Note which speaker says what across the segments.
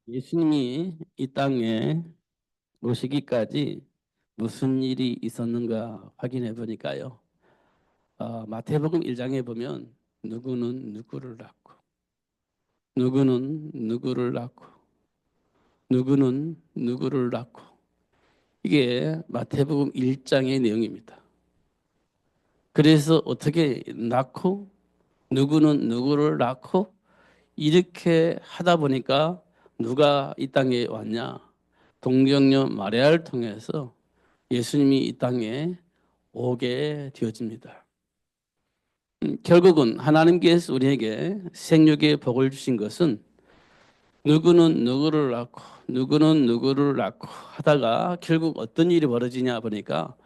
Speaker 1: 예수님이 이 땅에 오시기까지 무슨 일이 있었는가 확인해 보니까요. 마태복음 1장에 보면 누구는 누구를 낳고 누구는 누구를 낳고 누구는 누구를 낳고 이게 마태복음 1장의 내용입니다. 그래서 어떻게 낳고 누구는 누구를 낳고 이렇게 하다 보니까 누가 이 땅에 왔냐? 동정녀 마리아를 통해서 예수님이 이 땅에 오게 되어집니다. 결국은 하나님께서 우리에게 생육의 복을 주신 것은 누구는 누구를 낳고 누구는 누구를 낳고 하다가 결국 어떤 일이 벌어지냐 보니까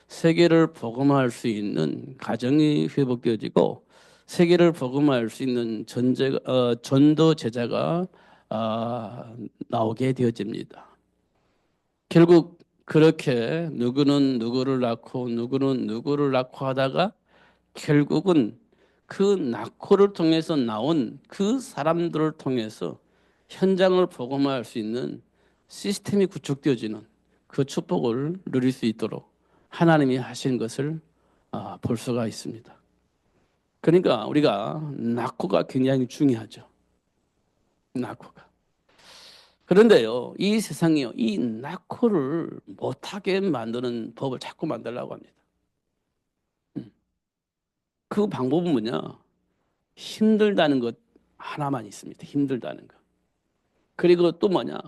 Speaker 1: 세계를 복음화할 수 있는 가정이 회복되어지고 세계를 복음화할 수 있는 전도 제자가 나오게 되어집니다. 결국 그렇게 누구는 누구를 낳고 누구는 누구를 낳고 하다가 결국은 그 낙호를 통해서 나온 그 사람들을 통해서 현장을 복음화할 수 있는 시스템이 구축되어지는 그 축복을 누릴 수 있도록 하나님이 하신 것을 볼 수가 있습니다. 그러니까 우리가 낙호가 굉장히 중요하죠. 낙호가. 그런데요, 이 세상이요, 이 낙호를 못하게 만드는 법을 자꾸 만들려고 합니다. 그 방법은 뭐냐? 힘들다는 것 하나만 있습니다. 힘들다는 것. 그리고 또 뭐냐?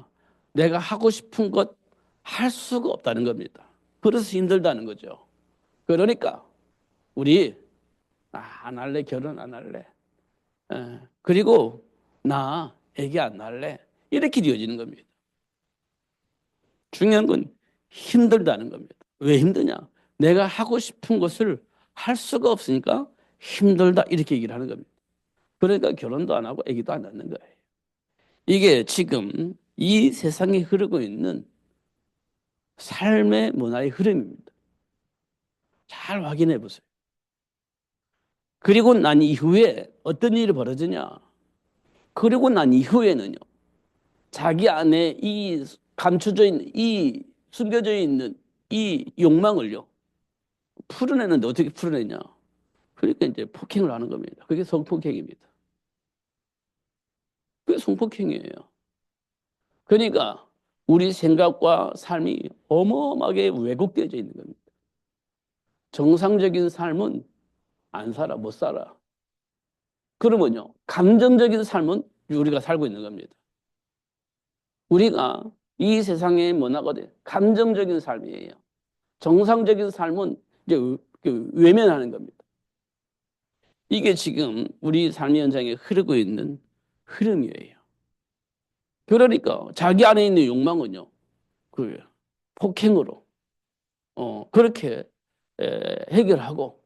Speaker 1: 내가 하고 싶은 것 할 수가 없다는 겁니다. 그래서 힘들다는 거죠. 그러니까 우리 안 할래, 결혼 안 할래. 그리고 나 애기 안 낳을래. 이렇게 되어지는 겁니다. 중요한 건 힘들다는 겁니다. 왜 힘드냐? 내가 하고 싶은 것을 할 수가 없으니까 힘들다 이렇게 얘기를 하는 겁니다. 그러니까 결혼도 안 하고 애기도 안 낳는 거예요. 이게 지금 이 세상에 흐르고 있는 삶의 문화의 흐름입니다. 잘 확인해 보세요. 그리고 난 이후에 어떤 일이 벌어지냐? 그리고 난 이후에는요. 자기 안에 이 감춰져 있는 이 숨겨져 있는 이 욕망을요. 풀어내는데 어떻게 풀어내냐? 그러니까 이제 폭행을 하는 겁니다. 그게 성폭행입니다. 그게 성폭행이에요. 그러니까 우리 생각과 삶이 어마어마하게 왜곡되어져 있는 겁니다. 정상적인 삶은 안 살아, 못 살아. 그러면요, 감정적인 삶은 우리가 살고 있는 겁니다. 우리가 이 세상의 문화거든 감정적인 삶이에요. 정상적인 삶은 이제 외면하는 겁니다. 이게 지금 우리 삶의 현장에 흐르고 있는 흐름이에요. 그러니까 자기 안에 있는 욕망은요, 그 폭행으로 그렇게 해결하고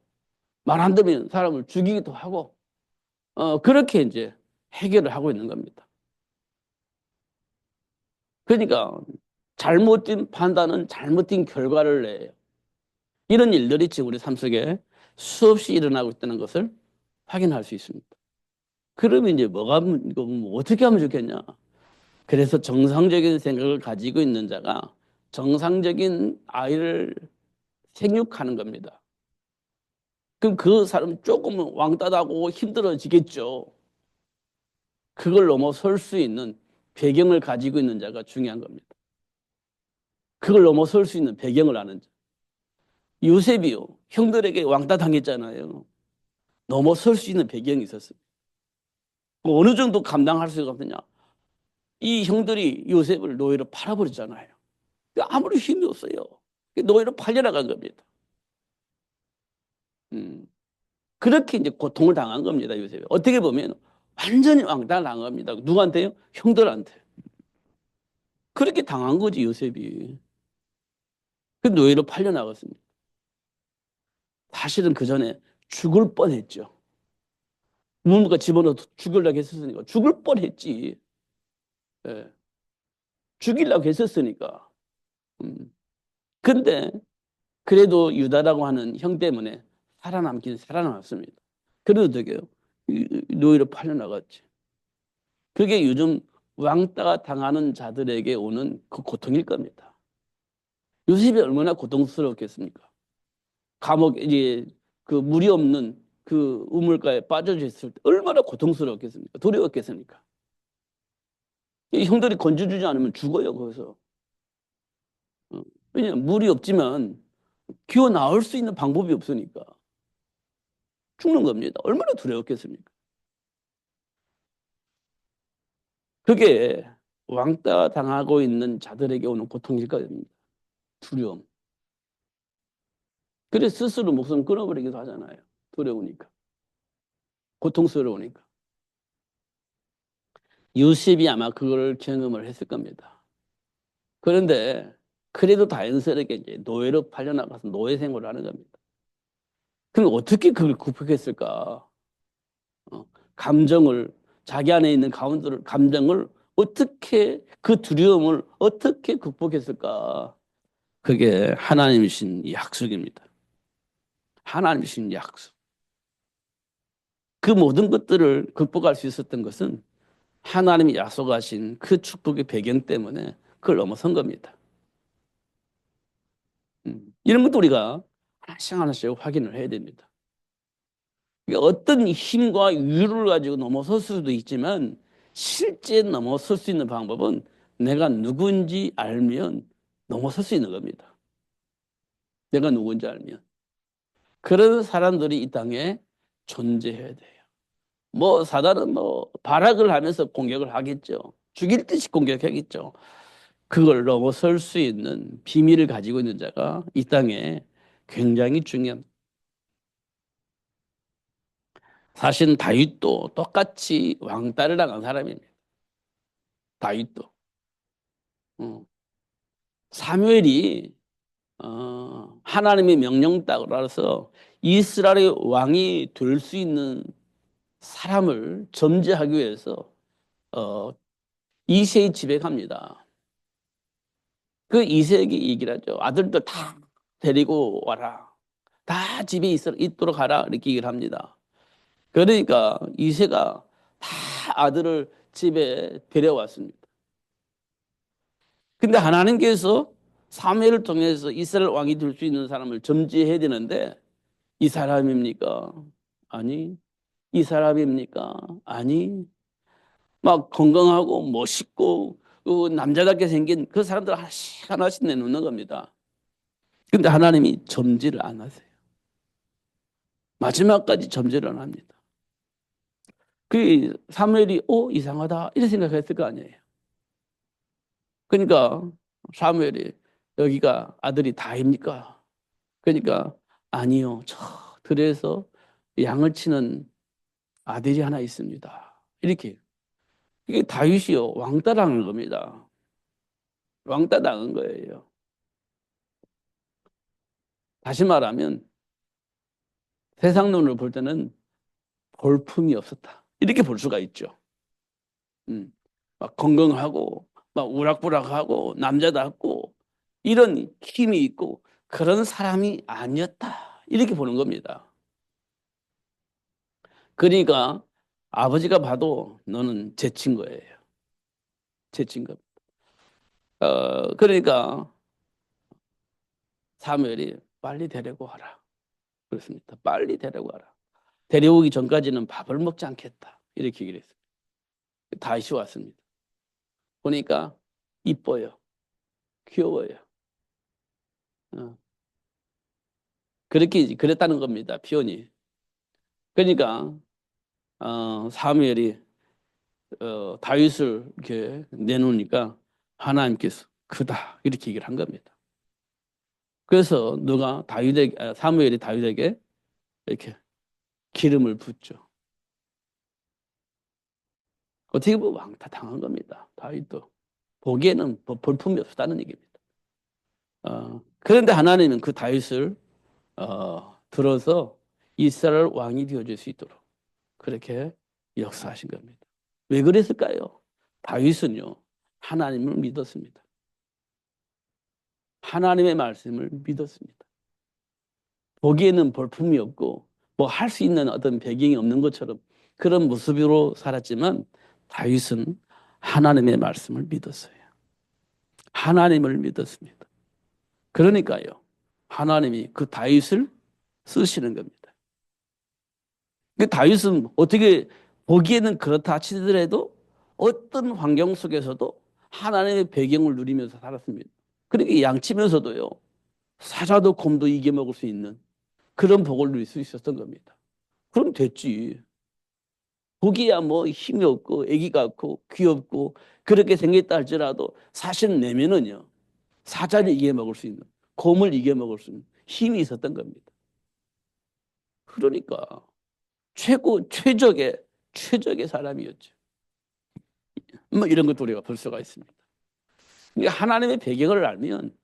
Speaker 1: 말 안 들으면 사람을 죽이기도 하고 그렇게 이제 해결을 하고 있는 겁니다. 그러니까 잘못된 판단은 잘못된 결과를 내요. 이런 일들이 지금 우리 삶 속에 수없이 일어나고 있다는 것을 확인할 수 있습니다. 그러면 이제 이거 뭐 어떻게 하면 좋겠냐? 그래서 정상적인 생각을 가지고 있는 자가 정상적인 아이를 생육하는 겁니다. 그럼 그 사람 조금 왕따하고 힘들어지겠죠. 그걸 넘어설 수 있는 배경을 가지고 있는 자가 중요한 겁니다. 그걸 넘어설 수 있는 배경을 아는 자. 요셉이요. 형들에게 왕따 당했잖아요. 넘어설 수 있는 배경이 있었어요. 어느 정도 감당할 수가 없느냐. 이 형들이 요셉을 노예로 팔아버렸잖아요. 아무리 힘이 없어요. 노예로 팔려나간 겁니다. 음. 그렇게 이제 고통을 당한 겁니다, 요셉이. 어떻게 보면 완전히 왕따를 당한 겁니다. 누구한테요? 형들한테. 그렇게 당한 거지, 요셉이. 그 노예로 팔려나갔습니다. 사실은 그 전에 죽을 뻔했죠. 누군가 집어넣어 죽으려고 했었으니까. 죽을 뻔했지. 예. 죽이려고 했었으니까. 음. 근데 그래도 유다라고 하는 형 때문에 살아남긴 살아남았습니다. 그래도 되게요. 노예로 팔려나갔지. 그게 요즘 왕따가 당하는 자들에게 오는 그 고통일 겁니다. 요셉이 얼마나 고통스러웠겠습니까? 감옥 이제 그 물이 없는 그 우물가에 빠져져 있을 때 얼마나 고통스러웠겠습니까? 두려웠겠습니까? 이 형들이 건져주지 않으면 죽어요, 거기서. 어. 왜냐면 물이 없지만 기어 나올 수 있는 방법이 없으니까 죽는 겁니다. 얼마나 두려웠겠습니까? 그게 왕따 당하고 있는 자들에게 오는 고통일 겁니다. 두려움. 그래서 스스로 목숨 끊어버리기도 하잖아요. 두려우니까. 고통스러우니까. 요셉이 아마 그걸 경험을 했을 겁니다. 그런데 그래도 자연스럽게 이제 노예로 팔려나가서 노예 생활을 하는 겁니다. 그럼 어떻게 그걸 극복했을까? 어, 감정을 자기 안에 있는 가운데를 감정을 어떻게 그 두려움을 어떻게 극복했을까? 그게 하나님이신 약속입니다. 하나님이신 약속. 그 모든 것들을 극복할 수 있었던 것은 하나님이 약속하신 그 축복의 배경 때문에 그걸 넘어선 겁니다. 이런 것도 우리가 하나씩 하나씩 확인을 해야 됩니다. 어떤 힘과 유를 가지고 넘어설 수도 있지만 실제 넘어설 수 있는 방법은 내가 누군지 알면 넘어설 수 있는 겁니다. 내가 누군지 알면. 그런 사람들이 이 땅에 존재해야 돼요. 뭐 사단은 뭐 발악을 하면서 공격을 하겠죠. 죽일 듯이 공격하겠죠. 그걸 넘어설 수 있는 비밀을 가지고 있는 자가 이 땅에 굉장히 중요합니다. 사실 다윗도 똑같이 왕따를 당한 사람입니다. 다윗도. 어. 사무엘이 하나님의 명령 따라서 이스라엘의 왕이 될 수 있는 사람을 점지하기 위해서 어, 이새의 집에 갑니다. 그 이새에게 얘기를 하죠. 아들들 다 데리고 와라. 다 집에 있도록 하라. 이렇게 얘기를 합니다. 그러니까 이새가 다 아들을 집에 데려왔습니다. 근데 하나님께서 사무엘을 통해서 이스라엘 왕이 될 수 있는 사람을 점지해야 되는데 이 사람입니까? 아니. 이 사람입니까? 아니. 막 건강하고 멋있고 남자답게 생긴 그 사람들 하나씩 하나씩 내놓는 겁니다. 근데 하나님이 점지를 안 하세요. 마지막까지 점지를 안 합니다. 그 사무엘이 이상하다 이런 생각했을 거 아니에요. 그러니까 사무엘이 여기가 아들이 다입니까? 그러니까 아니요. 저 들에서 양을 치는 아들이 하나 있습니다. 이렇게. 이게 다윗이요. 왕따 당한 겁니다. 왕따 당한 거예요. 다시 말하면 세상 눈으로 볼 때는 볼품이 없었다. 이렇게 볼 수가 있죠. 음. 막 건강하고 막 우락부락하고 남자답고 이런 힘이 있고 그런 사람이 아니었다. 이렇게 보는 겁니다. 그러니까 아버지가 봐도 너는 제친 거예요. 제친 거. 그러니까 사무엘이 빨리 데리고 와라. 그렇습니다. 빨리 데리고 와라. 데려오기 전까지는 밥을 먹지 않겠다. 이렇게 얘기를 했어요. 다시 왔습니다. 보니까 이뻐요. 귀여워요. 어. 그렇게 그랬다는 겁니다. 표현이. 그러니까 사무엘이 다윗을 이렇게 내놓으니까 하나님께서 그다 이렇게 얘기를 한 겁니다. 그래서 누가 사무엘이 다윗에게 이렇게 기름을 붓죠. 어떻게 보면 왕따 당한 겁니다. 다윗도 보기에는 볼품이 없다는 얘기입니다. 그런데 하나님은 그 다윗을 들어서 이스라엘 왕이 되어줄 수 있도록 그렇게 역사하신 겁니다. 왜 그랬을까요? 다윗은요 하나님을 믿었습니다. 하나님의 말씀을 믿었습니다. 보기에는 볼품이 없고 뭐 할 수 있는 어떤 배경이 없는 것처럼 그런 모습으로 살았지만 다윗은 하나님의 말씀을 믿었어요. 하나님을 믿었습니다. 그러니까요. 하나님이 그 다윗을 쓰시는 겁니다. 그 다윗은 어떻게 보기에는 그렇다 치더라도 어떤 환경 속에서도 하나님의 배경을 누리면서 살았습니다. 그러니까 양치면서도요. 사자도 곰도 이겨먹을 수 있는 그런 복을 누릴 수 있었던 겁니다. 그럼 됐지. 보기야 뭐 힘이 없고 애기 같고 귀엽고 그렇게 생겼다 할지라도 사실 내면은요. 사자를 이겨먹을 수 있는 곰을 이겨먹을 수 있는 힘이 있었던 겁니다. 그러니까 최적의 사람이었죠. 뭐 이런 것도 우리가 볼 수가 있습니다. 그러니까 하나님의 배경을 알면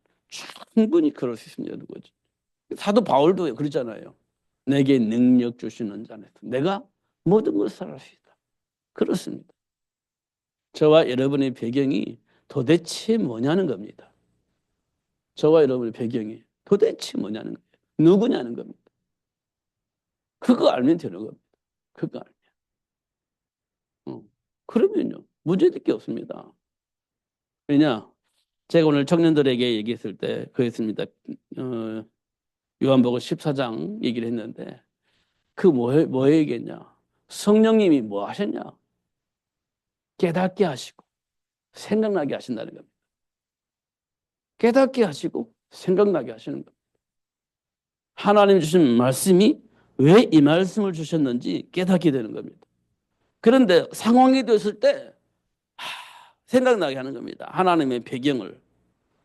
Speaker 1: 충분히 그럴 수 있는 거죠. 사도 바울도 그러잖아요. 내게 능력 주시는 자는 내가 모든 것을 할 수 있다. 그렇습니다. 저와 여러분의 배경이 도대체 뭐냐는 겁니다. 저와 여러분의 배경이 도대체 뭐냐는 거예요. 누구냐는 겁니다. 그거 알면 되는 겁니다. 그거 알면. 그러면요. 문제될 게 없습니다. 왜냐? 제가 오늘 청년들에게 얘기했을 때 그랬습니다. 요한복음 14장 얘기를 했는데 그 뭐 얘기했냐? 성령님이 뭐 하셨냐? 깨닫게 하시고 생각나게 하신다는 겁니다. 깨닫게 하시고 생각나게 하시는 겁니다. 하나님 주신 말씀이 왜 이 말씀을 주셨는지 깨닫게 되는 겁니다. 그런데 상황이 됐을 때 생각나게 하는 겁니다. 하나님의 배경을.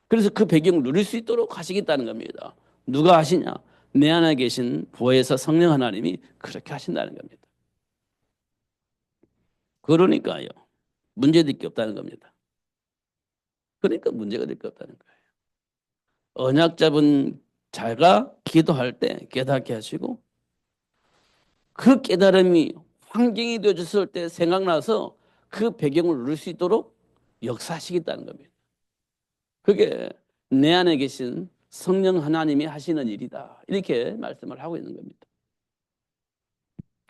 Speaker 1: 그래서 그 배경을 누릴 수 있도록 하시겠다는 겁니다. 누가 하시냐? 내 안에 계신 보혜사 성령 하나님이 그렇게 하신다는 겁니다. 그러니까요. 문제될 게 없다는 겁니다. 그러니까 문제가 될 게 없다는 거예요. 언약 잡은 자가 기도할 때 깨닫게 하시고 그 깨달음이 환경이 되어졌을 때 생각나서 그 배경을 누릴 수 있도록 역사하시겠다는 겁니다. 그게 내 안에 계신 성령 하나님이 하시는 일이다. 이렇게 말씀을 하고 있는 겁니다.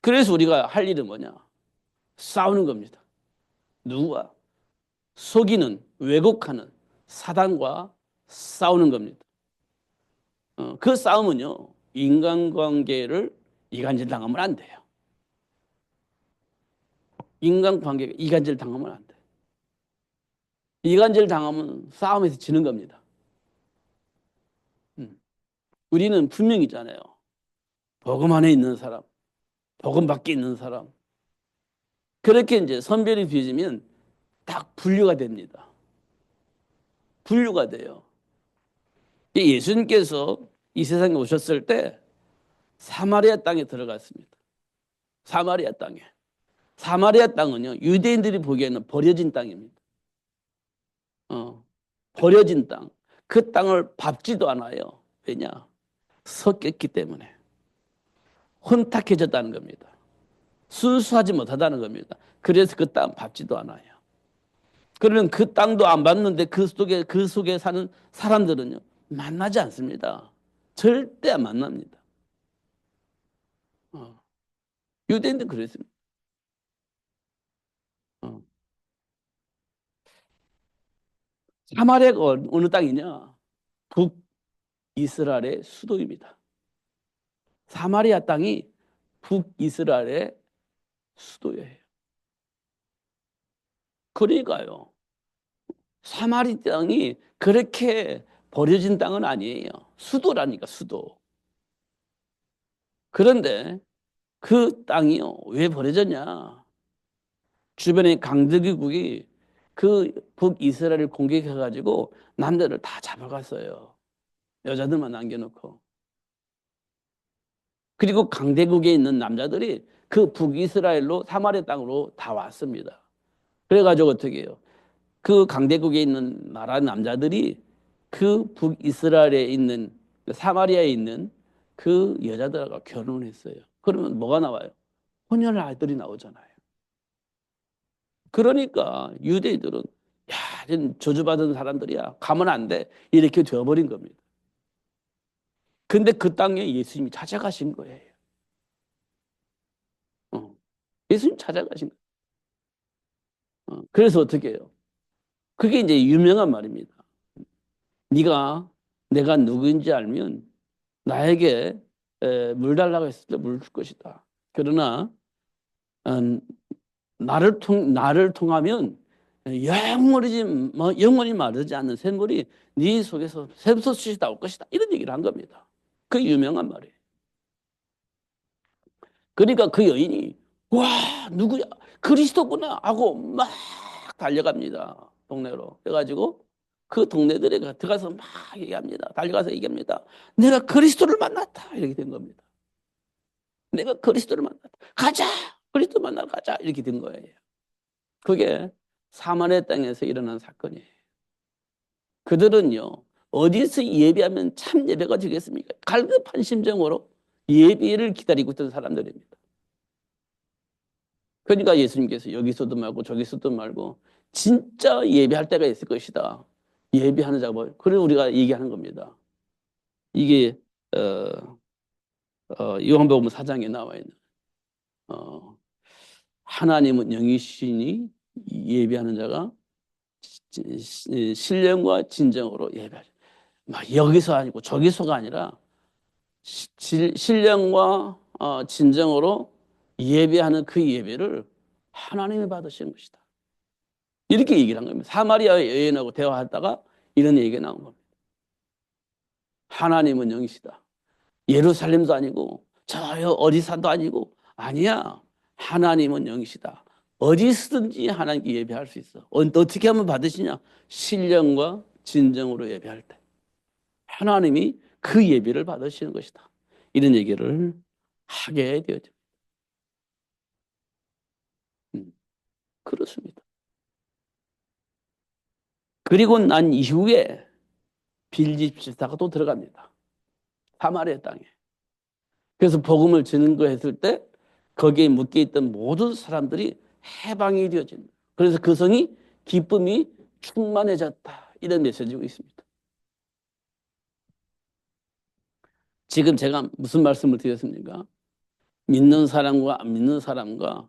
Speaker 1: 그래서 우리가 할 일은 뭐냐? 싸우는 겁니다. 누구와? 속이는, 왜곡하는 사단과 싸우는 겁니다. 그 싸움은요, 인간관계를 이간질 당하면 안 돼요. 인간관계가 이간질 당하면 안 돼요. 이간질 당하면 싸움에서 지는 겁니다. 우리는 분명히잖아요. 복음 안에 있는 사람, 복음 밖에 있는 사람. 그렇게 이제 선별이 뒤지면 딱 분류가 됩니다. 분류가 돼요. 예수님께서 이 세상에 오셨을 때 사마리아 땅에 들어갔습니다. 사마리아 땅에. 사마리아 땅은요, 유대인들이 보기에는 버려진 땅입니다. 버려진 땅. 그 땅을 밟지도 않아요. 왜냐? 섞였기 때문에. 혼탁해졌다는 겁니다. 순수하지 못하다는 겁니다. 그래서 그 땅 밟지도 않아요. 그러면 그 땅도 안 밟는데 그 속에 사는 사람들은요, 만나지 않습니다. 절대 안 만납니다. 유대인들 그랬습니다. 어. 사마리아가 어느 땅이냐? 북이스라엘의 수도입니다. 사마리아 땅이 북이스라엘의 수도예요. 그러니까요. 사마리 땅이 그렇게 버려진 땅은 아니에요. 수도라니까, 수도. 그런데 그 땅이요. 왜 버려졌냐? 주변의 강대국이 그 북이스라엘을 공격해가지고 남자를 다 잡아갔어요. 여자들만 남겨놓고. 그리고 강대국에 있는 남자들이 그 북이스라엘로 사마리아 땅으로 다 왔습니다. 그래가지고 어떻게 해요? 그 강대국에 있는 나라 남자들이 그 북이스라엘에 있는 사마리아에 있는 그 여자들과 결혼했어요. 그러면 뭐가 나와요? 혼혈 아이들이 나오잖아요. 그러니까 유대인들은 야, 저주받은 사람들이야. 가면 안 돼. 이렇게 되어버린 겁니다. 근데 그 땅에 예수님이 찾아가신 거예요. 어. 예수님 찾아가신 거예요. 그래서 어떻게 해요? 그게 이제 유명한 말입니다. 네가 내가 누구인지 알면 나에게 물 달라고 했을 때 물 줄 것이다. 그러나 음, 나를 통하면 영원히 마르지 않는 샘물이 네 속에서 샘솟듯이 나올 것이다. 이런 얘기를 한 겁니다. 그 유명한 말이에요. 그러니까 그 여인이 와 누구야 그리스도구나 하고 막 달려갑니다. 동네로. 그래가지고 그 동네들에 들어가서 막 얘기합니다. 달려가서 얘기합니다. 내가 그리스도를 만났다. 이렇게 된 겁니다. 내가 그리스도를 만났다. 가자. 그리스도 만나러 가자. 이렇게 된 거예요. 그게 사마리아 땅에서 일어난 사건이에요. 그들은요 어디서 예배하면 참 예배가 되겠습니까? 갈급한 심정으로 예배를 기다리고 있던 사람들입니다. 그러니까 예수님께서 여기서도 말고 저기서도 말고 진짜 예배할 때가 있을 것이다. 예배하는 작업. 그래 우리가 얘기하는 겁니다. 이게 요한복음 4장에 나와 있는 어, 하나님은 영이시니 예배하는 자가 신령과 진정으로 예배하죠. 막 여기서 아니고 저기서가 아니라 신령과 진정으로 예배하는 그 예배를 하나님이 받으시는 것이다. 이렇게 얘기를 한 겁니다. 사마리아 여인하고 대화하다가 이런 얘기가 나온 겁니다. 하나님은 영이시다. 예루살렘도 아니고 저 어디산도 아니고 아니야. 하나님은 영이시다. 어디서든지 하나님께 예배할 수 있어. 어떻게 하면 받으시냐? 신령과 진정으로 예배할 때. 하나님이 그 예배를 받으시는 것이다. 이런 얘기를 하게 되어져. 그렇습니다. 그리고 난 이후에 빌립 집사가 또 들어갑니다. 사마리아 땅에. 그래서 복음을 증거했을 때 거기에 묶여 있던 모든 사람들이 해방이 되어진다. 그래서 그 성이 기쁨이 충만해졌다. 이런 메시지가 있습니다. 지금 제가 무슨 말씀을 드렸습니까? 믿는 사람과 안 믿는 사람과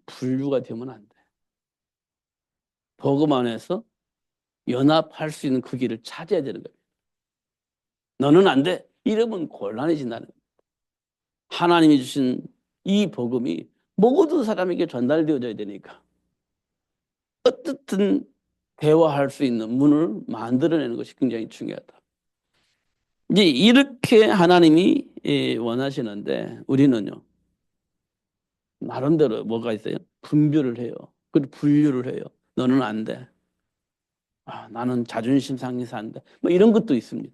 Speaker 1: 분류가 되면 안 돼. 복음 안에서 연합할 수 있는 그 길을 찾아야 되는 거예요. 너는 안 돼. 이러면 곤란해진다는 거예요. 하나님이 주신 이 복음이 모든 사람에게 전달되어져야 되니까 어떻든 대화할 수 있는 문을 만들어내는 것이 굉장히 중요하다. 이제 이렇게 하나님이 원하시는데 우리는요 나름대로 뭐가 있어요? 분별을 해요. 그리고 분류를 해요. 너는 안 돼. 나는 자존심 상해서 안 돼. 뭐 이런 것도 있습니다.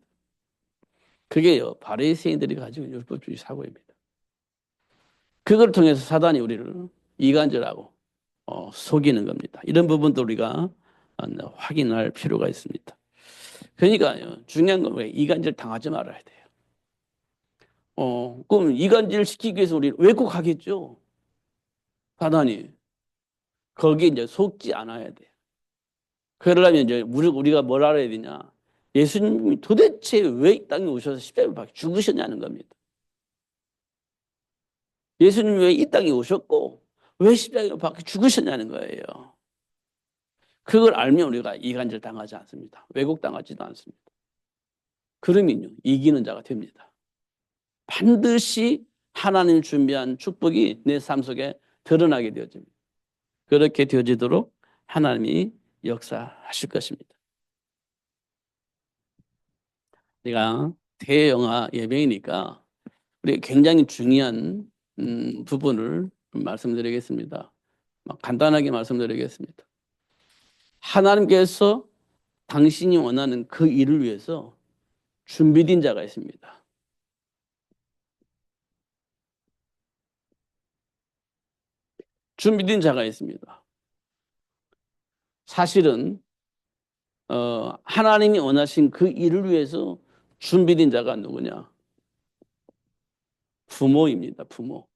Speaker 1: 그게요 바리새인들이 가지고 있는 율법주의 사고입니다. 그걸 통해서 사단이 우리를 이간질하고 속이는 겁니다. 이런 부분도 우리가 확인할 필요가 있습니다. 그러니까요 중요한 건 왜 이간질 당하지 말아야 돼요. 그럼 이간질 시키기 위해서 우리 왜곡하겠죠. 사단이 거기에 이제 속지 않아야 돼요. 그러려면 이제 우리가 뭘 알아야 되냐? 예수님이 도대체 왜 이 땅에 오셔서 십자가에 박혀 죽으셨냐는 겁니다. 예수님이 왜 이 땅에 오셨고 왜 십자가에 박혀 죽으셨냐는 거예요. 그걸 알면 우리가 이간질 당하지 않습니다. 왜곡당하지도 않습니다. 그러면요 이기는 자가 됩니다. 반드시 하나님 준비한 축복이 내 삶 속에 드러나게 되어집니다. 그렇게 되어지도록 하나님이 역사하실 것입니다. 내가 대영화 예배이니까 우리 굉장히 중요한 부분을 말씀드리겠습니다. 간단하게 말씀드리겠습니다. 하나님께서 당신이 원하는 그 일을 위해서 준비된 자가 있습니다. 준비된 자가 있습니다. 사실은 하나님이 원하신 그 일을 위해서 준비된 자가 누구냐? 부모입니다. 부모.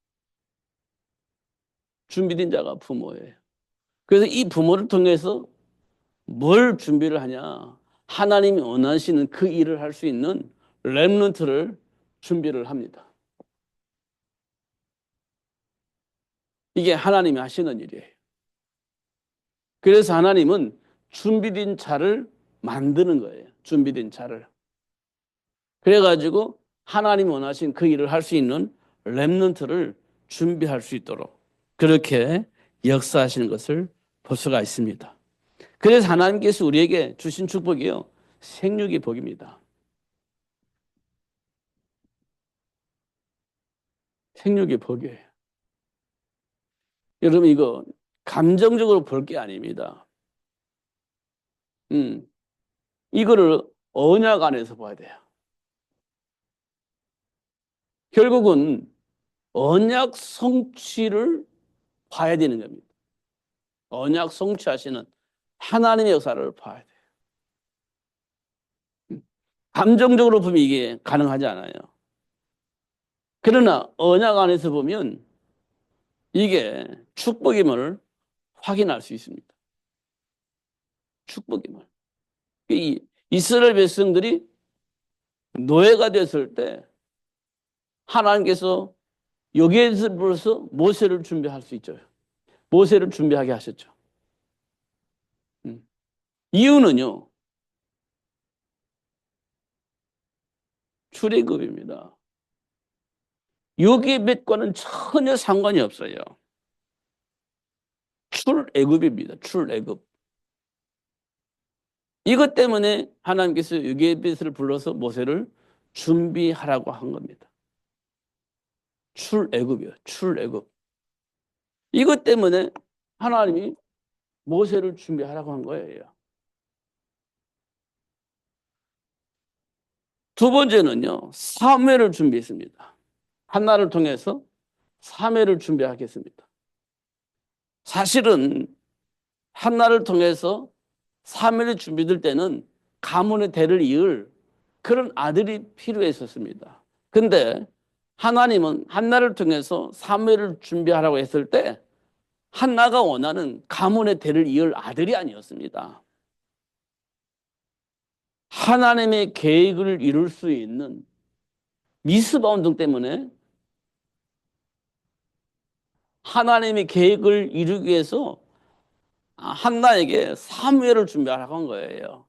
Speaker 1: 준비된 자가 부모예요. 그래서 이 부모를 통해서 뭘 준비를 하냐? 하나님이 원하시는 그 일을 할 수 있는 렘넌트를 준비를 합니다. 이게 하나님이 하시는 일이에요. 그래서 하나님은 준비된 차를 만드는 거예요. 준비된 차를. 그래가지고 하나님 원하신 그 일을 할 수 있는 렘넌트를 준비할 수 있도록 그렇게 역사하시는 것을 볼 수가 있습니다. 그래서 하나님께서 우리에게 주신 축복이요. 생육의 복입니다. 생육의 복이에요. 여러분 이거 감정적으로 볼 게 아닙니다. 음, 이거를 언약 안에서 봐야 돼요. 결국은 언약 성취를 봐야 되는 겁니다. 언약 성취하시는 하나님의 역사를 봐야 돼요. 감정적으로 보면 이게 가능하지 않아요. 그러나 언약 안에서 보면 이게 축복임을 확인할 수 있습니다. 축복임을. 이 이스라엘 백성들이 노예가 됐을 때 하나님께서 여기에서부터 모세를 준비할 수 있죠. 모세를 준비하게 하셨죠. 이유는요. 출애굽입니다. 여기에과는 전혀 상관이 없어요. 출애굽입니다. 출애굽. 이것 때문에 하나님께서 여기에벳을 불러서 모세를 준비하라고 한 겁니다. 출애굽이요. 출애굽. 이것 때문에 하나님이 모세를 준비하라고 한 거예요. 두 번째는요. 사무엘을 준비했습니다. 한나를 통해서 사무엘을 준비하겠습니다. 사실은 한나를 통해서 사무엘이 준비될 때는 가문의 대를 이을 그런 아들이 필요했었습니다. 근데 하나님은 한나를 통해서 사무엘을 준비하라고 했을 때 한나가 원하는 가문의 대를 이을 아들이 아니었습니다. 하나님의 계획을 이룰 수 있는 미스바 운동 때문에 하나님의 계획을 이루기 위해서 한나에게 사무엘을 준비하라고 한 거예요.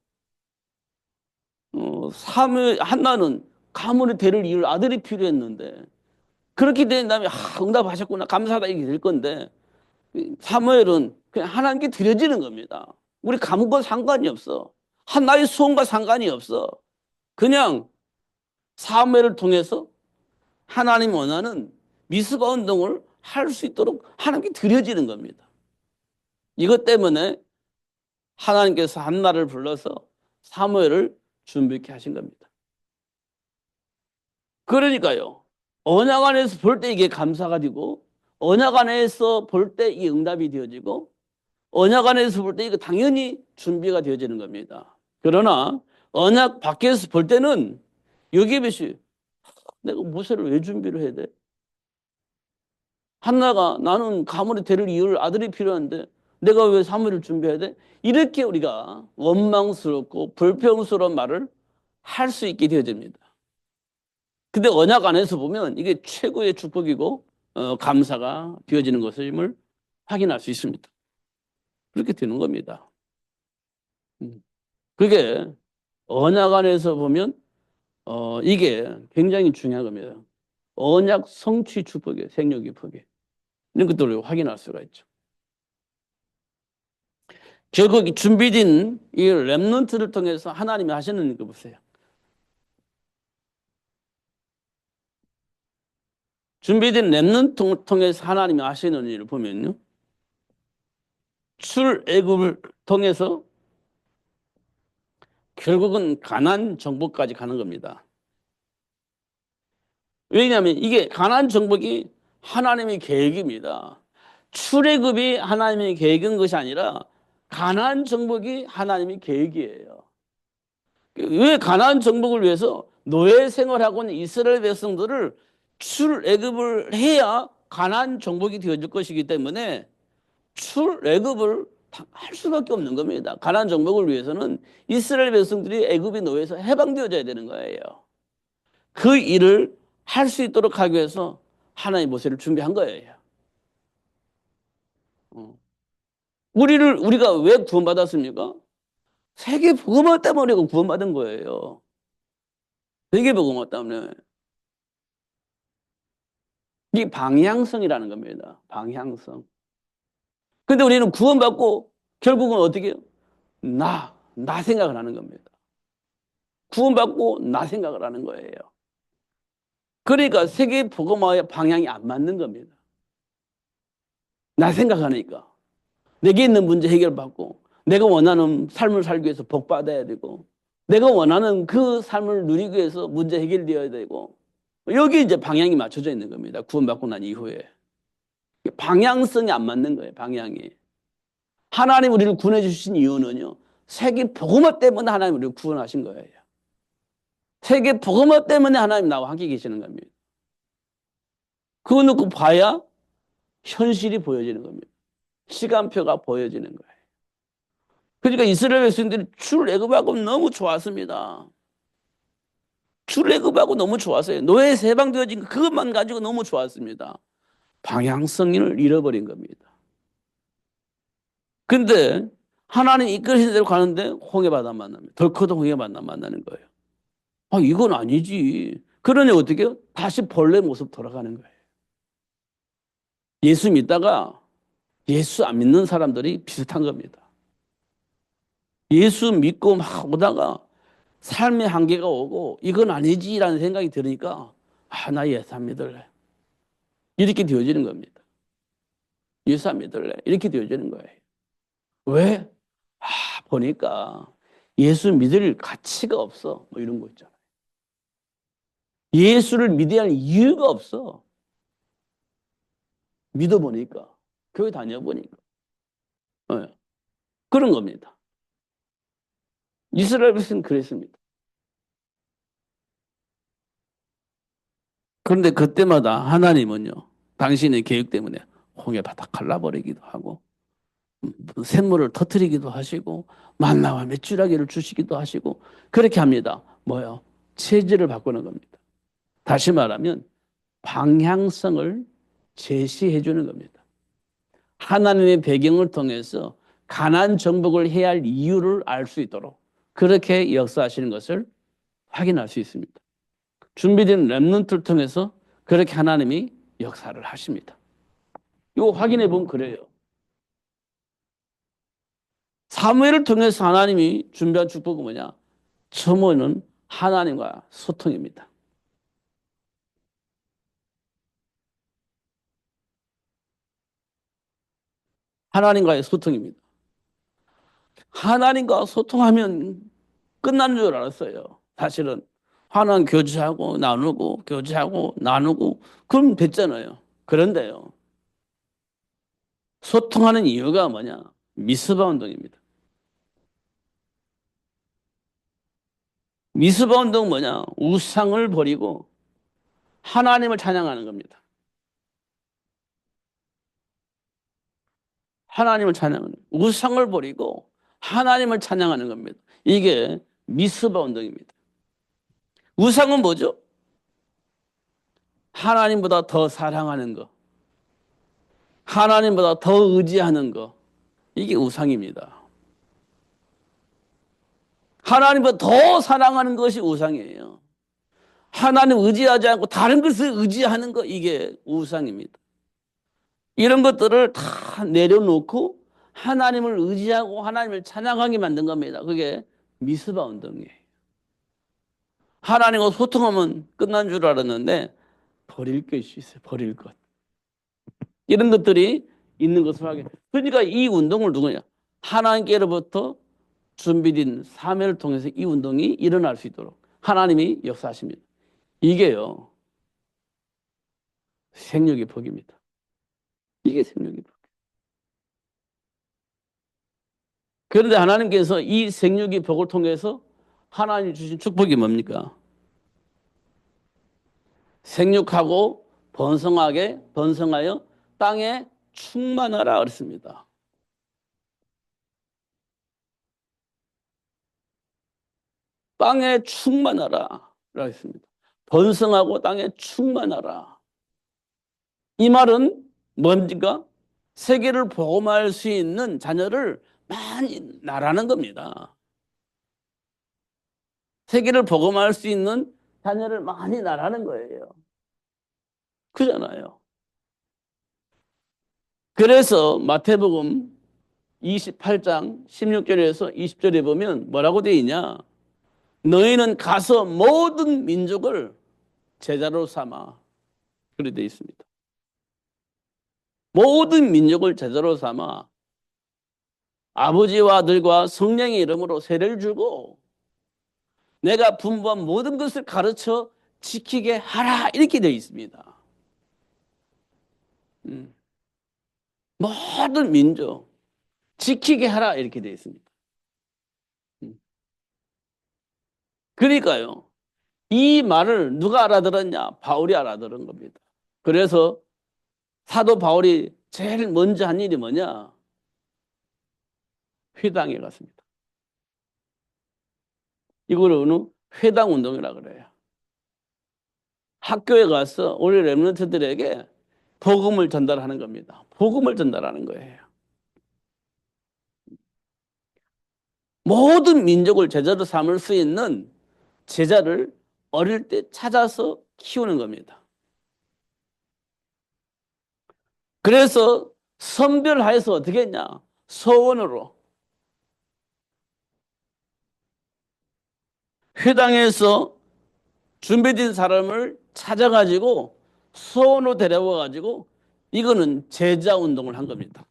Speaker 1: 한나는 가문의 대를 이을 아들이 필요했는데 그렇게 된 다음에 응답하셨구나 감사하다 이렇게 될 건데 사무엘은 그냥 하나님께 드려지는 겁니다. 우리 가문과 상관이 없어. 한나의 소원과 상관이 없어. 그냥 사무엘을 통해서 하나님 원하는 미스바 운동을 할 수 있도록 하나님께 드려지는 겁니다. 이것 때문에 하나님께서 한나를 불러서 사무엘을 준비케 하신 겁니다. 그러니까요. 언약 안에서 볼 때 이게 감사가 되고 언약 안에서 볼 때 이 응답이 되어지고 언약 안에서 볼 때 이거 당연히 준비가 되어지는 겁니다. 그러나 언약 밖에서 볼 때는 여기에서 내가 모세를 왜 준비를 해야 돼? 한나가 나는 가문의 대를 이을 아들이 필요한데 내가 왜 사무엘을 준비해야 돼? 이렇게 우리가 원망스럽고 불평스러운 말을 할 수 있게 되어집니다. 근데 언약 안에서 보면 이게 최고의 축복이고 감사가 되어지는 것임을 확인할 수 있습니다. 그렇게 되는 겁니다. 그게 언약 안에서 보면 이게 굉장히 중요한 겁니다. 언약 성취 축복이에요. 생육의 복이. 이런 것들을 확인할 수가 있죠. 결국 준비된 이 렘넌트를 통해서 하나님이 하시는 거 보세요. 준비된 렘넌트 통해서 하나님이 하시는 일을 보면요. 출애굽을 통해서 결국은 가나안 정복까지 가는 겁니다. 왜냐하면 이게 가나안 정복이 하나님의 계획입니다. 출애굽이 하나님의 계획인 것이 아니라 가나안 정복이 하나님의 계획이에요. 왜 가나안 정복을 위해서 노예 생활하고 있는 이스라엘 백성들을 출애굽을 해야 가나안 정복이 되어질 것이기 때문에 출애굽을 할 수밖에 없는 겁니다. 가나안 정복을 위해서는 이스라엘 백성들이 애굽의 노예에서 해방되어져야 되는 거예요. 그 일을 할 수 있도록 하기 위해서 하나님 모세를 준비한 거예요. 우리가 왜 구원받았습니까? 세계 복음화 때문에 우리가 구원받은 거예요. 세계 복음화 때문에. 이 방향성이라는 겁니다. 방향성. 근데 우리는 구원받고 결국은 어떻게 해요? 나 생각을 하는 겁니다. 구원받고 나 생각을 하는 거예요. 그러니까 세계 복음화의 방향이 안 맞는 겁니다. 나 생각하니까. 내게 있는 문제 해결받고 내가 원하는 삶을 살기 위해서 복 받아야 되고 내가 원하는 그 삶을 누리기 위해서 문제 해결되어야 되고 여기 이제 방향이 맞춰져 있는 겁니다. 구원받고 난 이후에. 방향성이 안 맞는 거예요. 방향이. 하나님 우리를 구원해 주신 이유는요. 세계 복음화 때문에 하나님 우리를 구원하신 거예요. 세계 복음화 때문에 하나님 나와 함께 계시는 겁니다. 그거 놓고 봐야 현실이 보여지는 겁니다. 시간표가 보여지는 거예요. 그러니까 이스라엘 백성들이 출애굽하고 너무 좋았습니다. 출애굽하고 너무 좋았어요. 노예 해방되어진 그것만 가지고 너무 좋았습니다. 방향성을 잃어버린 겁니다. 근데 하나님 이끌으신 대로 가는데 홍해바다 만납니다. 더 커도 홍해바다 만나는 거예요. 아, 이건 아니지. 그러니 어떻게 해요? 다시 본래 모습 돌아가는 거예요. 예수 믿다가 예수 안 믿는 사람들이 비슷한 겁니다. 예수 믿고 막 오다가 삶의 한계가 오고 이건 아니지라는 생각이 들으니까 나 예수 안 믿을래. 이렇게 되어지는 겁니다. 예수 안 믿을래. 이렇게 되어지는 거예요. 왜? 보니까 예수 믿을 가치가 없어. 뭐 이런 거 있잖아요. 예수를 믿어야 할 이유가 없어. 믿어보니까. 교회 다녀보니까. 네. 그런 겁니다. 이스라엘 백성은 그랬습니다. 그런데 그때마다 하나님은요. 당신의 계획 때문에 홍해 바다 갈라버리기도 하고 샘물을 터뜨리기도 하시고 만나와 메추라기를 주시기도 하시고 그렇게 합니다. 뭐요? 체질을 바꾸는 겁니다. 다시 말하면 방향성을 제시해 주는 겁니다. 하나님의 배경을 통해서 가나안 정복을 해야 할 이유를 알 수 있도록 그렇게 역사하시는 것을 확인할 수 있습니다. 준비된 렘넌트를 통해서 그렇게 하나님이 역사를 하십니다. 이거 확인해 보면 그래요. 사무엘을 통해서 하나님이 준비한 축복은 뭐냐? 처음에는 하나님과 소통입니다. 하나님과의 소통입니다. 하나님과 소통하면 끝나는 줄 알았어요. 사실은 하나님 교제하고 나누고 교제하고 나누고 그럼 됐잖아요. 그런데요. 소통하는 이유가 뭐냐? 미스바 운동입니다. 미스바 운동은 뭐냐? 우상을 버리고 하나님을 찬양하는 겁니다. 하나님을 찬양하는 우상을 버리고 하나님을 찬양하는 겁니다. 이게 미스바 운동입니다. 우상은 뭐죠? 하나님보다 더 사랑하는 거. 하나님보다 더 의지하는 거. 이게 우상입니다. 하나님보다 더 사랑하는 것이 우상이에요. 하나님 의지하지 않고 다른 것을 의지하는 거 이게 우상입니다. 이런 것들을 다 내려놓고 하나님을 의지하고 하나님을 찬양하게 만든 겁니다. 그게 미스바 운동이에요. 하나님과 소통하면 끝난 줄 알았는데 버릴 것이 있어요. 버릴 것. 이런 것들이 있는 것을 하게. 그러니까 이 운동을 누구냐? 하나님께로부터 준비된 사명을 통해서 이 운동이 일어날 수 있도록 하나님이 역사하십니다. 이게요. 생육의 복입니다. 이게 생육의 복. 그런데 하나님께서 이 생육의 복을 통해서 하나님 주신 축복이 뭡니까? 생육하고 번성하여 땅에 충만하라 그랬습니다. 땅에 충만하라 그랬습니다. 번성하고 땅에 충만하라. 이 말은 뭡니까? 세계를 복음할 수 있는 자녀를 많이 낳으라는 겁니다. 세계를 복음할 수 있는 자녀를 많이 낳으라는 거예요. 그잖아요. 그래서 마태복음 28장 16절에서 20절에 보면 뭐라고 되어 있냐? 너희는 가서 모든 민족을 제자로 삼아. 그렇게 되어 있습니다. 모든 민족을 제자로 삼아 아버지와 아들과 성령의 이름으로 세례를 주고 내가 분부한 모든 것을 가르쳐 지키게 하라. 이렇게 되어 있습니다. 모든 민족 지키게 하라. 이렇게 되어 있습니다. 그러니까요. 이 말을 누가 알아들었냐? 바울이 알아들은 겁니다. 그래서 사도 바울이 제일 먼저 한 일이 뭐냐? 회당에 갔습니다. 이걸 어느 회당 운동이라 그래요. 학교에 가서 우리 렘넌트들에게 복음을 전달하는 겁니다. 복음을 전달하는 거예요. 모든 민족을 제자로 삼을 수 있는 제자를 어릴 때 찾아서 키우는 겁니다. 그래서 선별하여서 어떻게 했냐? 서원으로 회당에서 준비된 사람을 찾아가지고 서원으로 데려와가지고 이거는 제자 운동을 한 겁니다.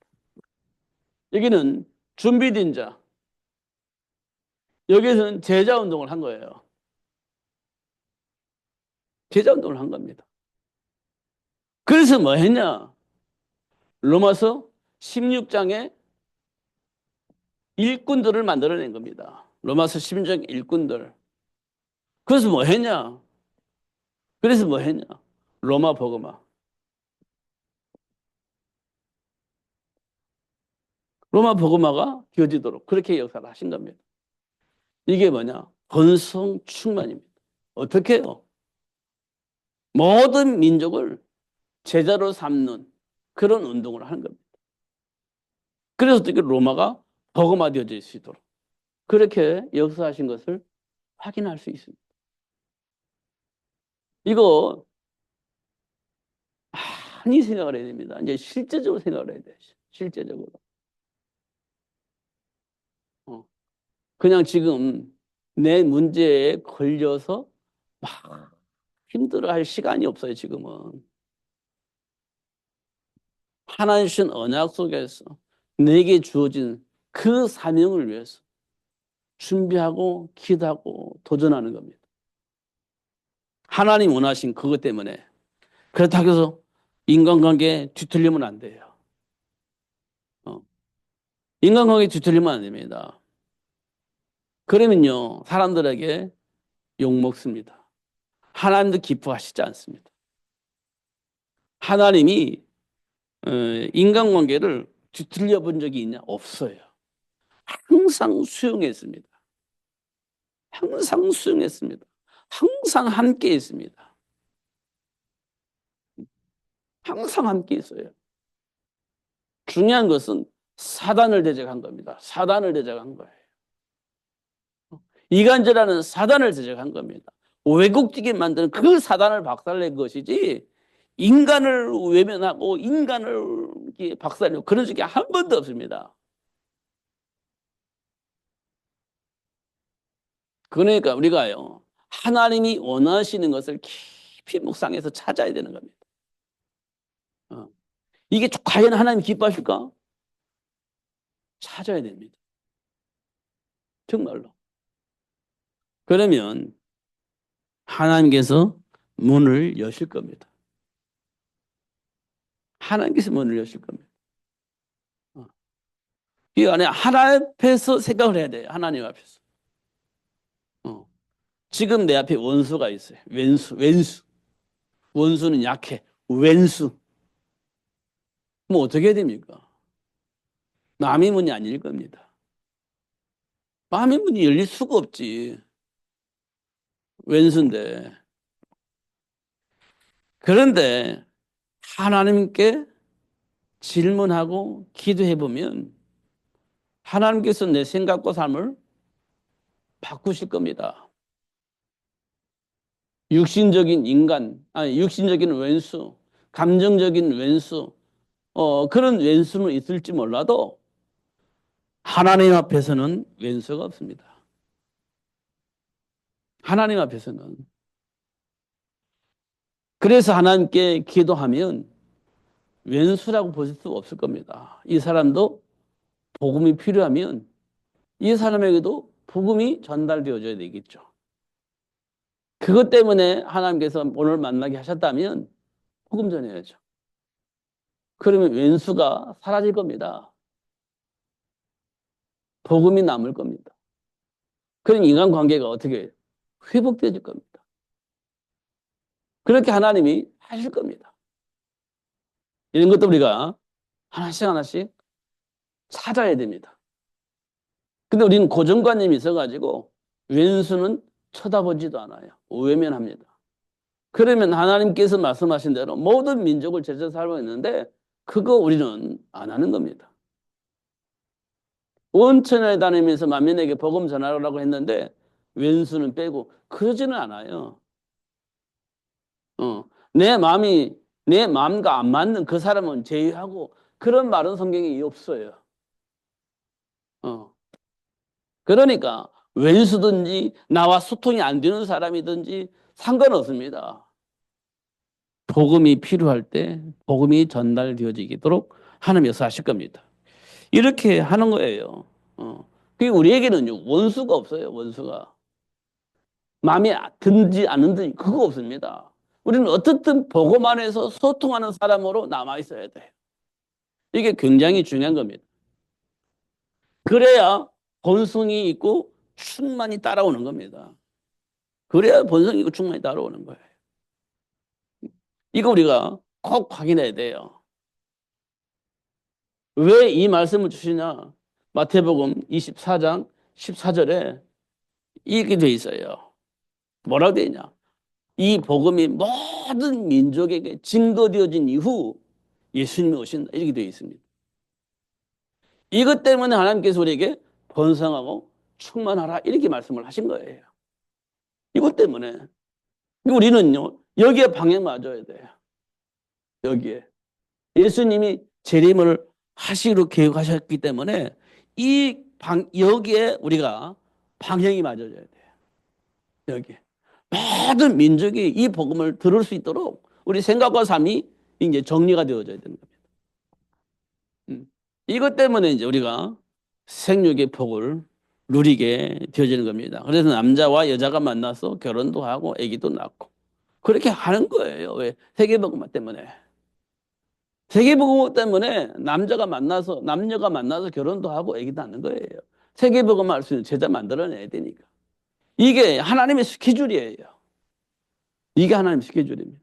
Speaker 1: 여기는 준비된 자, 여기서는 제자 운동을 한 거예요. 제자 운동을 한 겁니다. 그래서 뭐 했냐? 로마서 16장에 일꾼들을 만들어낸 겁니다. 로마서 16장 일꾼들. 그래서 뭐 했냐? 그래서 뭐 했냐? 로마 복음화. 로마 복음화가 기어지도록 그렇게 역사를 하신 겁니다. 이게 뭐냐? 번성 충만입니다. 어떻게 해요? 모든 민족을 제자로 삼는 그런 운동을 하는 겁니다. 그래서 어떻게 로마가 복음화되어질 수 있도록 그렇게 역사하신 것을 확인할 수 있습니다. 이거 많이 생각을 해야 됩니다. 이제 실제적으로 생각을 해야 돼요. 실제적으로. 그냥 지금 내 문제에 걸려서 막 힘들어할 시간이 없어요. 지금은. 하나님 주신 언약 속에서 내게 주어진 그 사명을 위해서 준비하고 기도하고 도전하는 겁니다. 하나님 원하신 그것 때문에. 그렇다고 해서 인간관계에 뒤틀리면 안 돼요. 인간관계에 뒤틀리면 안 됩니다. 그러면요, 사람들에게 욕먹습니다. 하나님도 기뻐하시지 않습니다. 하나님이 인간관계를 뒤틀려 본 적이 있냐? 없어요. 항상 수용했습니다. 항상 수용했습니다. 항상 함께 있습니다. 항상 함께 있어요. 중요한 것은 사단을 대적한 겁니다. 사단을 대적한 거예요. 이간질하는 사단을 대적한 겁니다. 왜곡되게 만드는 그 사단을 박살낸 것이지 인간을 외면하고 인간을 박살내고 그런 적이 한 번도 없습니다. 그러니까 우리가요, 하나님이 원하시는 것을 깊이 묵상해서 찾아야 되는 겁니다. 이게 과연 하나님 기뻐하실까? 찾아야 됩니다. 정말로. 그러면 하나님께서 문을 여실 겁니다. 하나님께서 문을 여실 겁니다. 이 안에 하나님 앞에서 생각을 해야 돼요. 하나님 앞에서. 지금 내 앞에 원수가 있어요. 왼수. 원수는 약해. 왼수. 뭐 어떻게 해야 됩니까? 남의 문이 아닐 겁니다. 남의 문이 열릴 수가 없지. 왼수인데. 그런데 하나님께 질문하고 기도해 보면 하나님께서 내 생각과 삶을 바꾸실 겁니다. 육신적인 인간, 아니 육신적인 왼수, 감정적인 왼수, 그런 왼수는 있을지 몰라도 하나님 앞에서는 왼수가 없습니다. 하나님 앞에서는. 그래서 하나님께 기도하면 왼수라고 보실 수 없을 겁니다. 이 사람도 복음이 필요하면 이 사람에게도 복음이 전달되어져야 되겠죠. 그것 때문에 하나님께서 오늘 만나게 하셨다면 복음 전해야죠. 그러면 왼수가 사라질 겁니다. 복음이 남을 겁니다. 그런 인간관계가 어떻게 회복되질 겁니다. 그렇게 하나님이 하실 겁니다. 이런 것도 우리가 하나씩 하나씩 찾아야 됩니다. 근데 우리는 고정관념이 있어가지고 왼수는 쳐다보지도 않아요. 외면합니다. 그러면 하나님께서 말씀하신 대로 모든 민족을 제쳐 살고 있는데 그거 우리는 안 하는 겁니다. 온 천하에 다니면서 만민에게 복음 전하라고 했는데 왼수는 빼고 그러지는 않아요. 내 마음이 내 마음과 안 맞는 그 사람은 제외하고 그런 말은 성경에 없어요. 그러니까 왼수든지 나와 소통이 안 되는 사람이든지 상관없습니다. 복음이 필요할 때 복음이 전달되어지도록 하나님께서 하실 겁니다. 이렇게 하는 거예요. 그게 우리에게는 원수가 없어요. 원수가. 마음에 든지 안 든지 그거 없습니다. 우리는 어떻든 복음 안에서 소통하는 사람으로 남아 있어야 돼요. 이게 굉장히 중요한 겁니다. 그래야 본성이 있고 충만히 따라오는 겁니다. 그래야 본성이 있고 충만히 따라오는 거예요. 이거 우리가 꼭 확인해야 돼요. 왜 이 말씀을 주시냐? 마태복음 24장 14절에 이렇게 돼 있어요. 뭐라고 되어 있냐? 이 복음이 모든 민족에게 증거되어진 이후 예수님이 오신다. 이렇게 되어 있습니다. 이것 때문에 하나님께서 우리에게 번성하고 충만하라 이렇게 말씀을 하신 거예요. 이것 때문에. 우리는요, 여기에 방향 맞아야 돼요. 여기에. 예수님이 재림을 하시기로 계획하셨기 때문에 여기에 우리가 방향이 맞아져야 돼요. 여기에. 모든 민족이 이 복음을 들을 수 있도록 우리 생각과 삶이 이제 정리가 되어져야 되는 겁니다. 이것 때문에 이제 우리가 생육의 복을 누리게 되어지는 겁니다. 그래서 남자와 여자가 만나서 결혼도 하고 아기도 낳고 그렇게 하는 거예요. 왜? 세계복음 때문에. 세계복음 때문에 남녀가 만나서 결혼도 하고 아기도 낳는 거예요. 세계복음 할 수 있는 제자 만들어내야 되니까. 이게 하나님의 스케줄이에요. 이게 하나님의 스케줄입니다.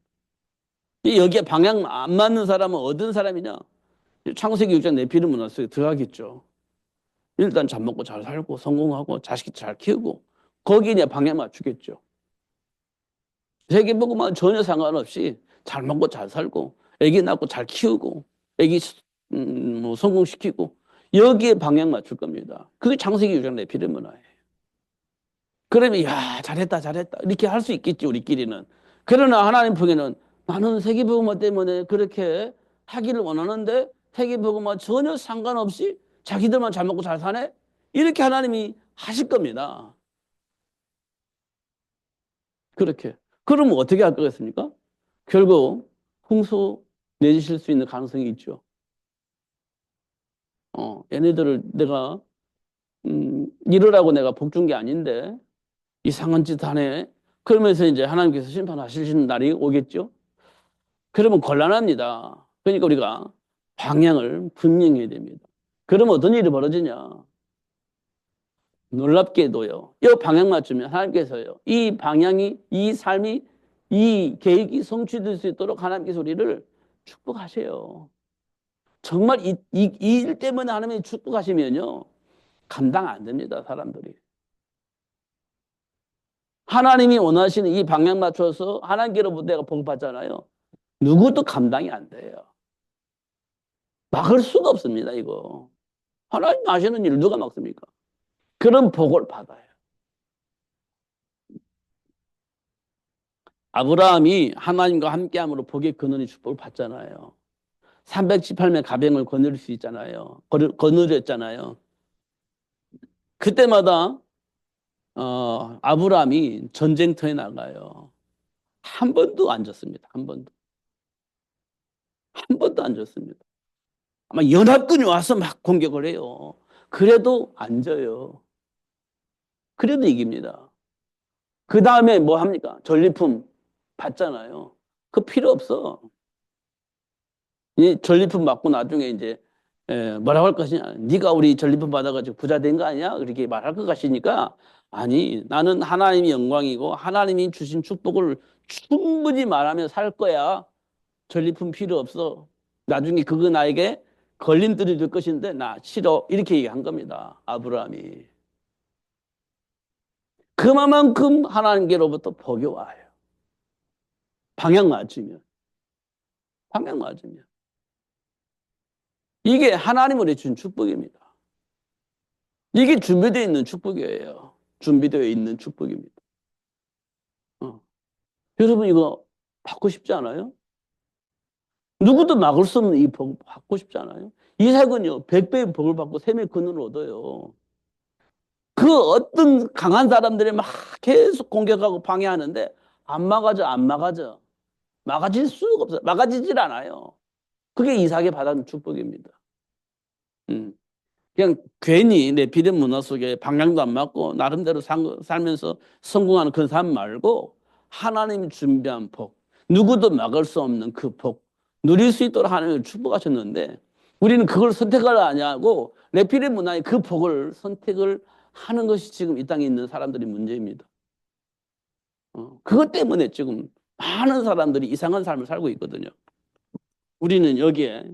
Speaker 1: 여기에 방향 안 맞는 사람은 어떤 사람이냐? 창세기 6장 내 피를 문화 속에 들어가겠죠. 일단 잘 먹고 잘 살고 성공하고 자식 잘 키우고 거기에 이제 방향 맞추겠죠. 세계복음은 전혀 상관없이 잘 먹고 잘 살고 애기 낳고 잘 키우고 애기 뭐 성공시키고 여기에 방향 맞출 겁니다. 그게 창세기 6장 내 피를 문화예요. 그러면 야 잘했다 잘했다 이렇게 할 수 있겠지 우리끼리는. 그러나 하나님 보기에는 나는 세계복음 때문에 그렇게 하기를 원하는데 세계복음과 전혀 상관없이 자기들만 잘 먹고 잘 사네? 이렇게 하나님이 하실 겁니다. 그렇게. 그러면 어떻게 할 거겠습니까? 결국 홍수 내주실 수 있는 가능성이 있죠. 얘네들을 내가 이러라고 내가 복 준 게 아닌데 이상한 짓 하네. 그러면서 이제 하나님께서 심판하시는 날이 오겠죠. 그러면 곤란합니다. 그러니까 우리가 방향을 분명히 해야 됩니다. 그러면 어떤 일이 벌어지냐? 놀랍게도요. 이 방향 맞추면 하나님께서요. 이 방향이 이 삶이 이 계획이 성취될 수 있도록 하나님께서 우리를 축복하세요. 정말 이 일 때문에 하나님이 축복하시면요. 감당 안 됩니다. 사람들이. 하나님이 원하시는 이 방향 맞춰서 하나님께로부터 내가 복 받잖아요. 누구도 감당이 안 돼요. 막을 수가 없습니다, 이거. 하나님 하시는 일 누가 막습니까? 그런 복을 받아요. 아브라함이 하나님과 함께함으로 복의 근원의 축복을 받잖아요. 318명 가병을 거느릴 수 있잖아요. 거느렸잖아요. 그때마다 아브라함이 전쟁터에 나가요. 한 번도 안 졌습니다. 한 번도. 한 번도 안 졌습니다. 아마 연합군이 와서 막 공격을 해요. 그래도 안 져요. 그래도 이깁니다. 그 다음에 뭐 합니까? 전리품 받잖아요. 그 필요 없어. 이 전리품 받고 나중에 이제 뭐라고 할 것이냐. 네가 우리 전리품 받아가지고 부자 된 거 아니야? 그렇게 말할 것 같으니까 아니 나는 하나님이 영광이고 하나님이 주신 축복을 충분히 말하며 살 거야. 전리품 필요 없어. 나중에 그거 나에게 걸림돌이 될 것인데 나 싫어. 이렇게 얘기한 겁니다. 아브라함이. 그만큼 하나님께로부터 복이 와요. 방향 맞추면. 방향 맞으면. 이게 하나님으로 준 축복입니다. 이게 준비되어 있는 축복이에요. 준비되어 있는 축복입니다. 어. 여러분 이거 받고 싶지 않아요? 누구도 막을 수 없는 이 복 받고 싶지 않아요? 이삭은요 100배의 복을 받고 샘의 근을 얻어요. 그 어떤 강한 사람들이 막 계속 공격하고 방해하는데 안 막아져 안 막아져. 막아질 수가 없어요. 막아지질 않아요. 그게 이삭이 받은 축복입니다. 음. 그냥 괜히 내 비된 문화 속에 방향도 안 맞고 나름대로 살면서 성공하는 그런 사람 말고 하나님이 준비한 복, 누구도 막을 수 없는 그 복, 누릴 수 있도록 하나님을 축복하셨는데 우리는 그걸 선택을 안 하고 레필의 문화의 그 복을 선택을 하는 것이 지금 이 땅에 있는 사람들의 문제입니다. 그것 때문에 지금 많은 사람들이 이상한 삶을 살고 있거든요. 우리는 여기에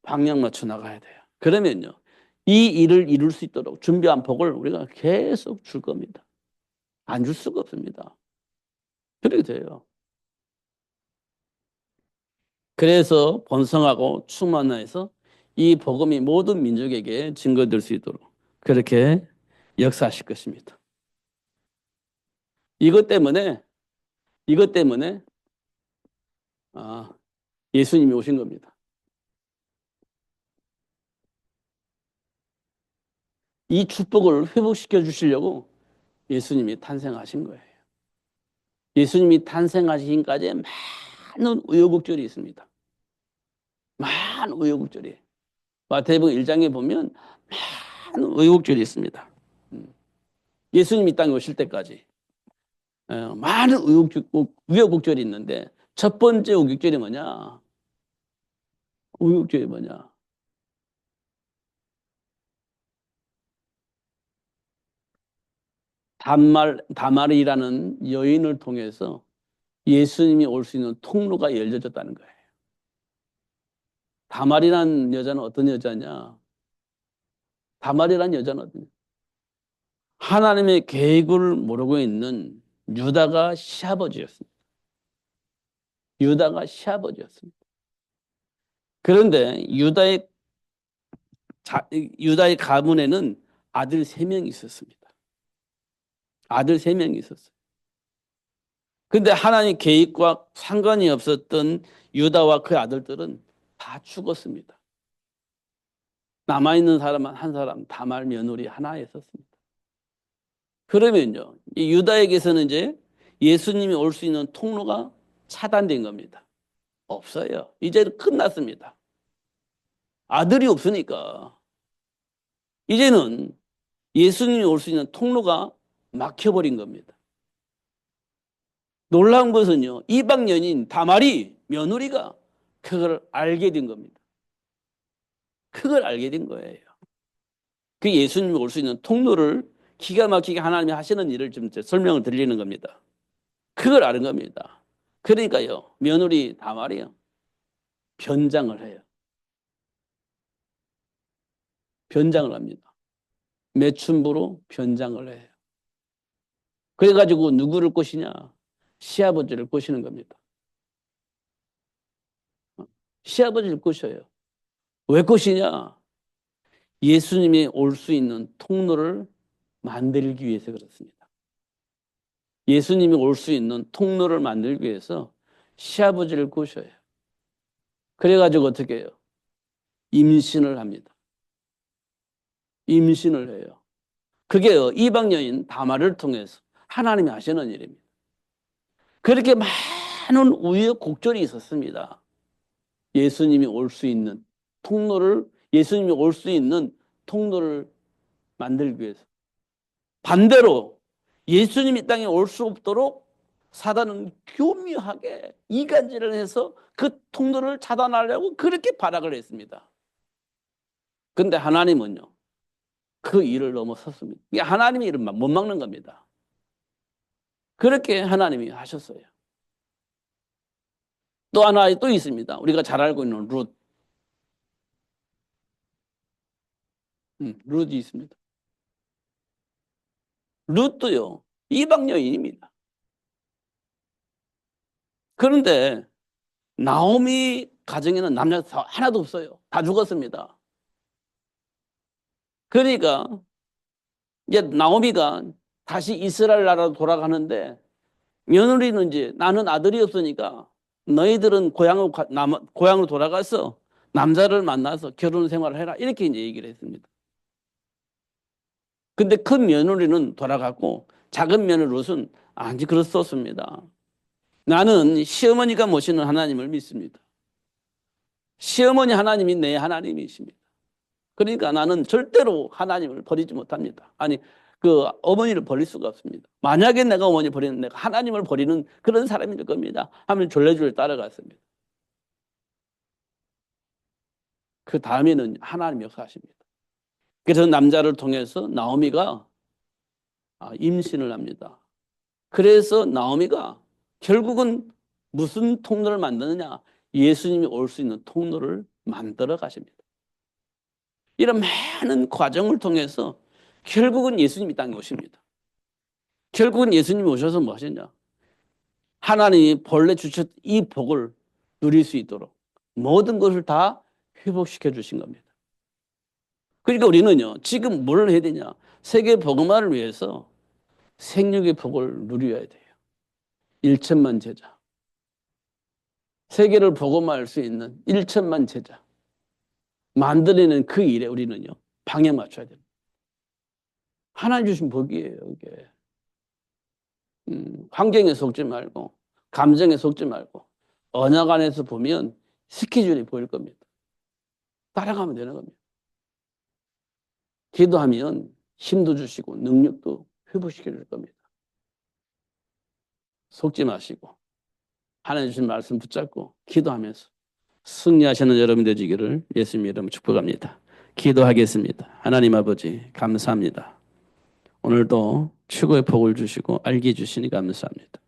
Speaker 1: 방향 맞춰 나가야 돼요. 그러면요. 이 일을 이룰 수 있도록 준비한 복을 우리가 계속 줄 겁니다. 안 줄 수가 없습니다. 그렇게 돼요. 그래서 번성하고 충만해서 이 복음이 모든 민족에게 증거될 수 있도록 그렇게 역사하실 것입니다. 이것 때문에 이것 때문에 아, 예수님이 오신 겁니다. 이 축복을 회복시켜 주시려고 예수님이 탄생하신 거예요. 예수님이 탄생하시기까지 많은 우여곡절이 있습니다. 많은 우여곡절이. 마태복음 1장에 보면 많은 우여곡절이 있습니다. 예수님이 땅에 오실 때까지 많은 우여곡절이 있는데 첫 번째 우여곡절이 뭐냐? 우여곡절이 뭐냐? 다말이라는 여인을 통해서 예수님이 올 수 있는 통로가 열려졌다는 거예요. 다말이라는 여자는 어떤 여자냐? 다말이라는 여자는 어떤 여자? 하나님의 계획을 모르고 있는 유다가 시아버지였습니다. 유다가 시아버지였습니다. 그런데 유다의 가문에는 아들 3명이 있었습니다. 아들 3명이 있었어요. 근데 하나님 계획과 상관이 없었던 유다와 그 아들들은 다 죽었습니다. 남아있는 사람은 한 사람, 다말 며느리 하나 있었습니다. 그러면요, 이 유다에게서는 이제 예수님이 올 수 있는 통로가 차단된 겁니다. 없어요. 이제 끝났습니다. 아들이 없으니까. 이제는 예수님이 올 수 있는 통로가 막혀버린 겁니다. 놀라운 것은요, 이방 여인 다말이 며느리가 그걸 알게 된 겁니다. 그걸 알게 된 거예요. 그 예수님이 올 수 있는 통로를 기가 막히게 하나님이 하시는 일을 좀 설명을 드리는 겁니다. 그걸 아는 겁니다. 그러니까요, 며느리 다말이요, 변장을 해요. 변장을 합니다. 매춘부로 변장을 해요. 그래가지고 누구를 꼬시냐? 시아버지를 꼬시는 겁니다. 시아버지를 꼬셔요. 왜 것이냐? 예수님이 올 수 있는 통로를 만들기 위해서 그렇습니다. 예수님이 올 수 있는 통로를 만들기 위해서 시아버지를 꼬셔요. 그래가지고 어떻게 해요? 임신을 합니다. 임신을 해요. 그게요, 이방 여인 다말을 통해서 하나님이 하시는 일입니다. 그렇게 많은 우여곡절이 있었습니다. 예수님이 올 수 있는 예수님이 올 수 있는 통로를 만들기 위해서. 반대로 예수님이 땅에 올 수 없도록 사단은 교묘하게 이간질을 해서 그 통로를 차단하려고 그렇게 발악을 했습니다. 근데 하나님은요, 그 일을 넘어섰습니다. 이게 하나님의 일을 못 막는 겁니다. 그렇게 하나님이 하셨어요. 또 하나 또 있습니다. 우리가 잘 알고 있는 룻이 있습니다. 룻도요, 이방 여인입니다. 그런데 나오미 가정에는 남자 하나도 없어요. 다 죽었습니다. 그러니까 이제 나오미가 다시 이스라엘 나라로 돌아가는데 며느리는 이제 나는 아들이 없으니까 너희들은 고향으로 돌아가서 남자를 만나서 결혼 생활을 해라. 이렇게 이제 얘기를 했습니다. 근데 큰 며느리는 돌아갔고 작은 며느리 롯은 아니 그렇습니다. 나는 시어머니가 모시는 하나님을 믿습니다. 시어머니 하나님이 내 하나님이십니다. 그러니까 나는 절대로 하나님을 버리지 못합니다. 아니 그 어머니를 버릴 수가 없습니다. 만약에 내가 어머니 버리는 내가 하나님을 버리는 그런 사람이 될 겁니다. 하면 졸래졸래 따라갔습니다. 그 다음에는 하나님 역사하십니다. 그래서 남자를 통해서 나오미가 임신을 합니다. 그래서 나오미가 결국은 무슨 통로를 만드느냐? 예수님이 올 수 있는 통로를 만들어 가십니다. 이런 많은 과정을 통해서 결국은 예수님이 땅에 오십니다. 결국은 예수님이 오셔서 뭐 하셨냐? 하나님이 본래 주셨 이 복을 누릴 수 있도록 모든 것을 다 회복시켜 주신 겁니다. 그러니까 우리는요, 지금 뭘 해야 되냐? 세계 복음화를 위해서 생육의 복을 누려야 돼요. 1천만 제자. 세계를 복음화할 수 있는 1천만 제자. 만들어내는 그 일에 우리는요, 방향 맞춰야 됩니다. 하나님 주신 복이에요, 이게. 환경에 속지 말고, 감정에 속지 말고, 언약 안에서 보면 스케줄이 보일 겁니다. 따라가면 되는 겁니다. 기도하면 힘도 주시고, 능력도 회복시켜 줄 겁니다. 속지 마시고, 하나님 주신 말씀 붙잡고, 기도하면서 승리하시는 여러분 되시기를 예수님 이름으로 축복합니다. 기도하겠습니다. 하나님 아버지, 감사합니다. 오늘도 최고의 복을 주시고 알게 해주시니 감사합니다.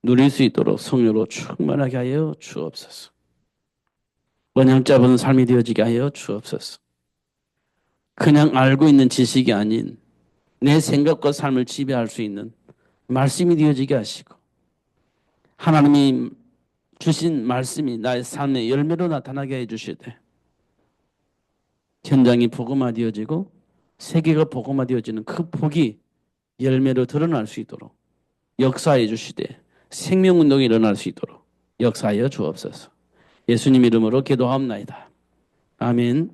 Speaker 1: 누릴 수 있도록 성령으로 충만하게 하여 주옵소서. 원형 잡은 삶이 되어지게 하여 주옵소서. 그냥 알고 있는 지식이 아닌 내 생각과 삶을 지배할 수 있는 말씀이 되어지게 하시고 하나님이 주신 말씀이 나의 삶의 열매로 나타나게 해주시되 현장이 복음화되어지고 세계가 복음화되어지는 그 복이 열매로 드러날 수 있도록 역사해 주시되 생명운동이 일어날 수 있도록 역사하여 주옵소서. 예수님 이름으로 기도하옵나이다. 아멘.